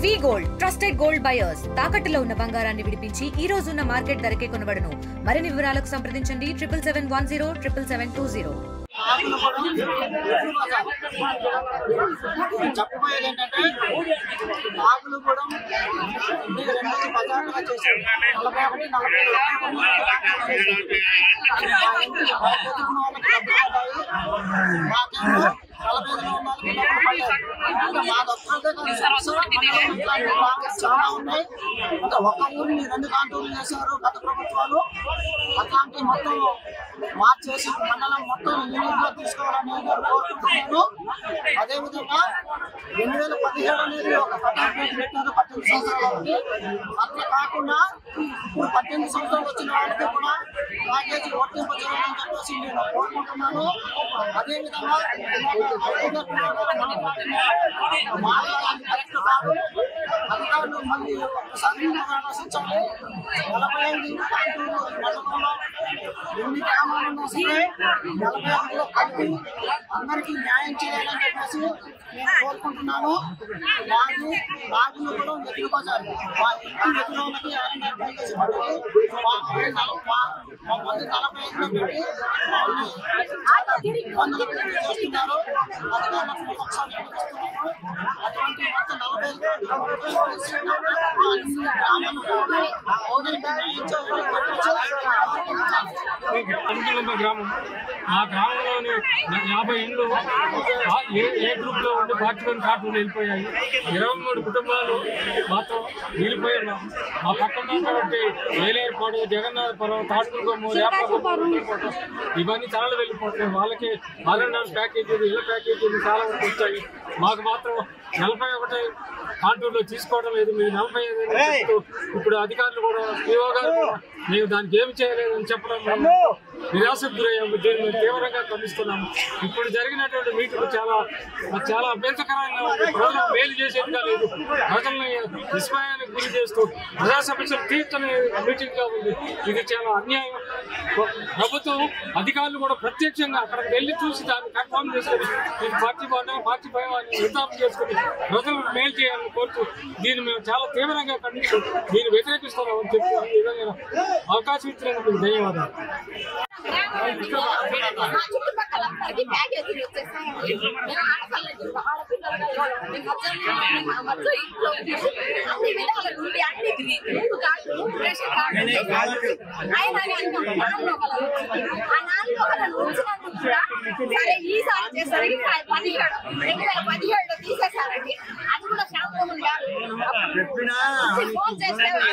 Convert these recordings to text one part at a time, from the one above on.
వి gold trusted gold buyers తాకట్టులో ఉన్న బంగారాన్ని విడిపించి ఈ రోజు ఉన్న మార్కెట్ ధరకే కొనబడును. మరిన్ని వివరాలకు సంప్రదించండి 77107720. చెప్పబోయేది ఏంటంటే నాగులు కూడా ఇంటికి 2 బజార్లుగా చేశారు. 41, చాలా ఉన్నాయి. అంటే ఒక్క ఊరిని 2 కాంటూర్లు చేశారు గత ప్రభుత్వాలు. అట్లాంటి మొత్తం మార్చేసి మండలం మొత్తం యూనిట్లో తీసుకోవాలని నేను కోరుకుంటున్నాను. అదేవిధంగా 2017 అనేది ఒక సర్టిఫికేట్ పెట్టారు 18 సంవత్సరాలకి. అట్లా కాకుండా ఇప్పుడు 18 సంవత్సరాలు వచ్చిన వాళ్ళకి కూడా ప్యాకేజీ వర్తింపజేయాలని చెప్పేసి నేను కోరుకుంటున్నాను. అదేవిధంగా మాట్లాడాలని కరెక్ట్ కాదు. అధికారులు మళ్ళీ ఒక్కసారి ఆలోచించాలి. 45 కాంటూరు మండలంలో ఎన్ని గ్రామాలు ఉన్నా సరే 45లో కలిపి అందరికీ న్యాయం చేయాలని చెప్పేసి నేను కోరుకుంటున్నాను. నాగులు కూడా ఎదురు బజార్ మా ఇంటి ఎదురులోకి 50 ప్యాకేజీ పడుతుంది. మమ్మల్ని 45లో పెట్టి వాళ్ళని ఇబ్బందులు చేస్తున్నారు. అధికారులకు ఒకసారి అనిపిస్తున్నాను. అటువంటి మొత్తం 40 గ్రామం ఆ గ్రామంలోని 50 ఇండ్లు ఏ గ్రూప్ లో ఉండి 41 కార్డులు వెళ్ళిపోయాయి. 23 కుటుంబాలు మాత్రం వెళ్ళిపోయి ఉన్నాం. ఆ పక్కన ఉన్నటువంటి వేలేరుపాడు, జగన్నాథపురం, తాడుగురుగమ్ము, రేపాడు ఇవన్నీ చాలా వెళ్ళిపోతాయి. వాళ్ళకి 64 ప్యాకేజీలు, ఇళ్ళ ప్యాకేజీలు చాలా వరకు వచ్చాయి. మాకు మాత్రం 41 కాంటూర్లో తీసుకోవడం లేదు. మీరు 45 ఇప్పుడు అధికారులు కూడా పీఓ గారు మేము దానికి ఏమి చేయలేదని చెప్పడం నిరాశకు గురయ్యాము. దీన్ని మేము తీవ్రంగా ఖండిస్తున్నాము. ఇప్పుడు జరిగినటువంటి మీటింగ్ చాలా అభ్యంతరకరంగా ఉంది. ప్రజలను మేలు చేసేదిగా లేదు. ప్రజల్ని విస్మయానికి గురి చేస్తూ ప్రజా సమస్యలు తీర్చని మీటింగ్గా ఉంది. ఇది చాలా అన్యాయం. ప్రభుత్వం అధికారులు కూడా ప్రత్యక్షంగా అక్కడికి వెళ్ళి చూసి దాన్ని కన్ఫర్మ్ చేసుకొని ఇది పార్టీ భయాన్ని నిర్ధారణ చేసుకుని ప్రజలను మేలు చేయాలని కోరుతూ దీన్ని మేము చాలా తీవ్రంగా ఖండిస్తూ దీన్ని వ్యతిరేకిస్తున్నామని చెప్పి ఈ విధంగా అవకాశం ఇచ్చినందుకు ధన్యవాదాలు. చుట్టుపక్కలందరికీ ప్యాకేజీలు వచ్చేసాయండి. అన్ని విధాల నుండి అన్ని 3 కార్డులు రేషన్ కార్డు అయినా ఆ 4 ఉంచినందుకు కూడా సరే ఈసారి చేసరికి 2017లో తీసేసారండి. అది కూడా శ్యామమోహన్ గారు ఫోన్ చేస్తే 4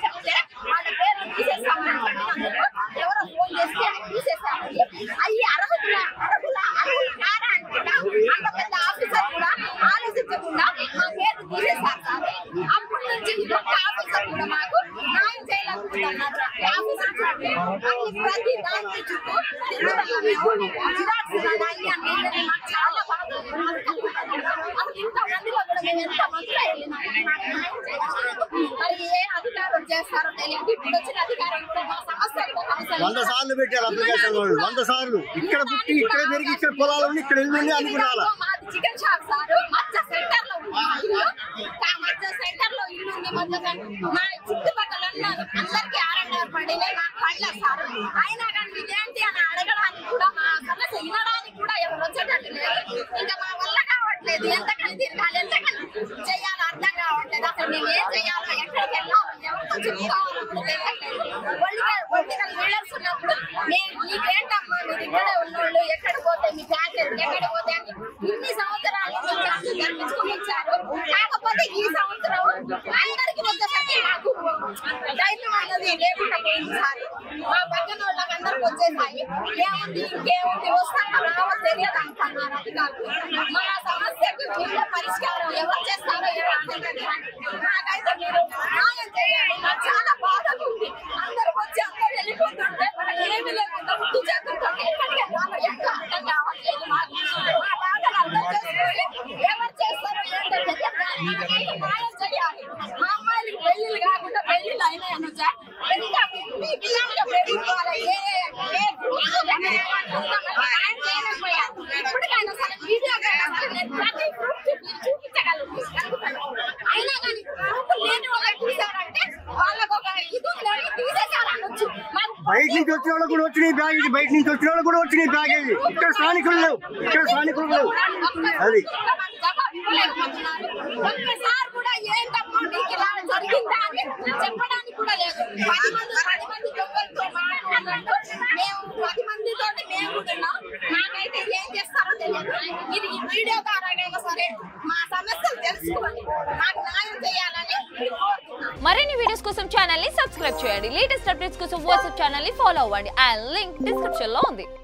చెప్తే వాళ్ళ పేర్లు తీసేసామని ఎవరో ఫోన్ చేస్తే తీసేసామని అవి అర్హులు కారా అనుకుంటా అంత పెద్ద ఆఫీసర్ కూడా ఆలోచించకుండా మా పేరు తీసేసారు సార్. అప్పటి నుంచి ఒక్క ఆఫీసర్ కూడా మాకు న్యాయం చేయాలనుకుంటున్నారు. ఆఫీసర్ అన్ని ప్రతి దానికి చుట్టూ మాకు చాలా బాధ. అసలు ఇంతమందిలో కూడా మేము ఎంత మందిలో వెళ్ళినాము మరి ఏ అధికారం చేస్తారో తెలియదు. ఇప్పుడు వచ్చిన అధికారం కూడా మా సమస్య 100 సార్లు పెట్టారు అప్లికేషన్ వాళ్ళు. 100 సార్లు ఇక్కడ పుట్టి ఇక్కడ పెరిగి ఇక్కడ పొలాలు ఉండి ఇక్కడ వెళ్ళి అనుకున్నారా? మాది చికెన్ షాప్ సార్. మధ్య సెంటర్ లో ఉంది. మధ్య సెంటర్ లో ఇల్లు ఉంది. మా చుట్టుపక్కల అందరికి ఆర్ఎండ్ఆర్ పడినాయి. మాకు పడలేదు సార్. అయినా కానీ ఇదేంటి అని అడగడానికి కూడా మా సమస్య వినడానికి కూడా ఎవరు వచ్చేటట్టు లేదు. ఇంకా మా వల్ల కావట్లేదు. ఎంతకని తిరగాలి, ఎంతకని చెయ్యాలో అర్థం కావట్లేదు. అసలు మేము ఏం చెయ్యాలో, ఎక్కడికి వెళ్ళాలో, ఎవరితో చెప్పుకోవాలో తెలియట్లేదు. పొలిటికల్ లీడర్స్ ఉన్నప్పుడు మీకేంటమ్మా మీరు ఇక్కడే ఉన్నోళ్ళు, ఎక్కడ పోతే మీ ప్యాకేజ్ ఎక్కడ పోతే అని ఇన్ని సంవత్సరాలు జరిపించుకుని వచ్చారు. కాకపోతే ఈ సంవత్సరం అందరికి వచ్చేసరికి మాకు ధైర్యం అన్నది లేకుండా పోయింది సార్. మా పక్కన వాళ్ళకి అందరికి వచ్చేసాయి. ఏముంది ఇంకేముంది వస్తాక రావో తెలియదు అంటున్నారు అధికారులు. మా సమస్యకు వీళ్ళ పరిష్కారం ఎవరు చేస్తారో నాకైతే మీరు న్యాయం చేయాలి. నాకు చాలా బాధగా ఉంది. అందరికి వచ్చి అందరు వెళ్ళిపోతుంటే ఏమి లేకుండా ముందు చేస్తుంటే ఎక్కడికి వెళ్ళాలో ఎక్కడ అర్థం కావట్లేదు. మా బాధలు అర్థం చేసుకుని ఎవరు చేస్తారో ఏంటో తెలియదు. నాకైతే న్యాయం చేయాలి. మా అమ్మాయిలకి పెళ్లిళ్ళు కాకుండా పెళ్లిళ్ళు అయినాయను సార్. ఎంత మీ పిల్లలుగా పెరుగుకోవాలి. ఇప్పటికైనా సరే వీడియో ప్రతి చూపించగలను. నుంచి వచ్చిన వాళ్ళకు కూడా వచ్చినాయి బ్యాగేజ్, బయట నుంచి వచ్చిన వాళ్ళకు కూడా వచ్చినాయి బ్యాగేజ్. ఇక్కడ స్థానికులు లేవు, ఇక్కడ స్థానికులు లేవు. అది ఒక్కసారి కూడా ఏంటమ్మా నీకు ఇలా జరిగిందా అని చెప్పడానికి కూడా లేదు. 10 మంది దొంగలతో మాట్లాడినట్టు మేము 10 మందితోటి మేము ఉంటున్నాం. నాకైతే ఏం చేస్తారో తెలియదు. ఇది ఈ వీడియో ద్వారా సరే మా సమస్యలు తెలుసుకొని మాకు న్యాయం చేయాలని కోరుతున్నాం. మరిన్ని వీడియోస్ కోసం ఛానల్ ని సబ్స్క్రైబ్ చేయండి. లేటెస్ట్ అప్డేట్స్ కోసం వాట్సాప్ ఛానల్ ని ఫాలో అవ్వండి. ఆ లింక్ డిస్క్రిప్షన్ లో ఉంది.